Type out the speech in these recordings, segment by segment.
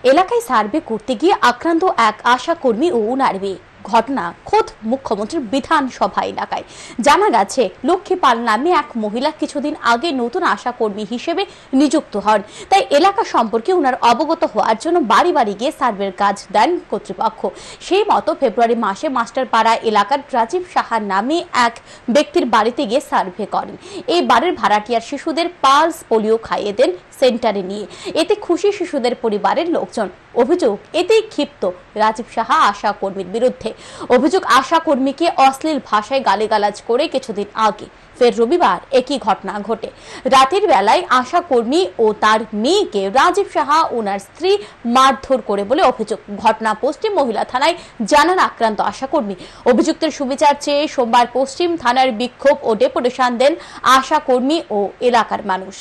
এলাকায় সার্ভে করতে গিয়ে আক্রান্ত এক আশা কর্মী ও উনার মেয়ে। ঘটনা খোদ মুখ্যমন্ত্রীর বিধানসভা এলাকায়। জানা গেছে, লক্ষ্মী পাল নামে এক মহিলা কিছুদিন আগে নতুন আশা কর্মী হিসেবে নিযুক্ত হন। তাই এলাকা সম্পর্কে উনার অবগত হওয়ার জন্য বাড়ি বাড়ি গিয়ে সার্ভের কাজ দেন কর্তৃপক্ষ। সেই মতো ফেব্রুয়ারি মাসে মাস্টারপাড়া এলাকার রাজীব সাহার নামে এক ব্যক্তির বাড়িতে গিয়ে সার্ভে করেন। এই বাড়ির ভাড়াটিয়ার শিশুদের পালস পোলিও খাইয়ে দেন সেন্টারে নিয়ে। এতে খুশি শিশুদের পরিবারের লোকজন। অভিযোগ, এতেই ক্ষিপ্ত রাজীব সাহা আশা কর্মীর বিরুদ্ধে। অভিযোগ, আশা কর্মীকে অশ্লীল ভাষায় গালিগালাজ করে কিছুদিন আগে ফের রবিবার একই ঘটনা ঘটে। রাতের বেলায় আশা কর্মী ও তার মেয়েকে রাজীব সাহা ওনার স্ত্রী মারধর করে বলে অভিযোগ। ঘটনা পশ্চিম মহিলা থানায় জানান আক্রান্ত আশা কর্মী। অভিযুক্তের সুবিচার চেয়ে সোমবার পশ্চিম থানার বিক্ষোভ ও ডেপুটেশন দেন আশা কর্মী ও এলাকার মানুষ।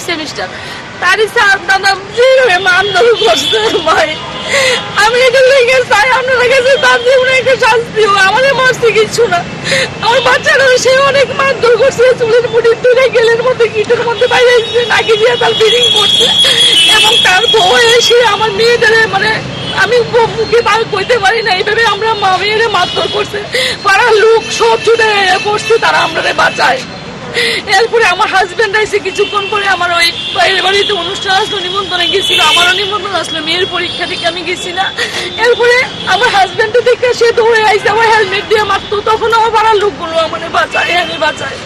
সেমিস্টার তারই স্যার দাদা যেভাবে মারধর করছে ভাই, আমি এটা লেগে চাই আপনারা কাছে তার জীবনে একটা শাস্তি হোক। আমাদের মারছে কিছু না, আমার বাচ্চারা সে অনেক মারধর করছে, চুলের মুড়ি তুলে গেলের মধ্যে কিটের মধ্যে বাইরে এসেছে, নাকি দিয়ে তার ব্লিডিং করছে এবং তার বউ এসে আমার মেয়েদের মানে আমি মুখে বার করতে পারি না, এইভাবে আমরা মা মেয়েরে মারধর করছে। পাড়ার লোক সব ছুটে পড়ছে, তারা আমরা বাঁচায়। এরপরে আমার হাজবেন্ড এসে কিছুক্ষণ পরে আমার ওই বাইরের বাড়িতে অনুষ্ঠান আসলো, নিমন্ত্রণে গেছিল, আমারও নিমন্ত্রণ আসলো, মেয়ের পরীক্ষা থেকে আমি গেছি না। এরপরে আমার হাজবেন্ডের দেখে সে দৌড়ে আইসে আমার হেলমেট দিয়ে মারতো, তখন আমার পাড়ার লোকগুলো আমার বাঁচায়, বাঁচায়।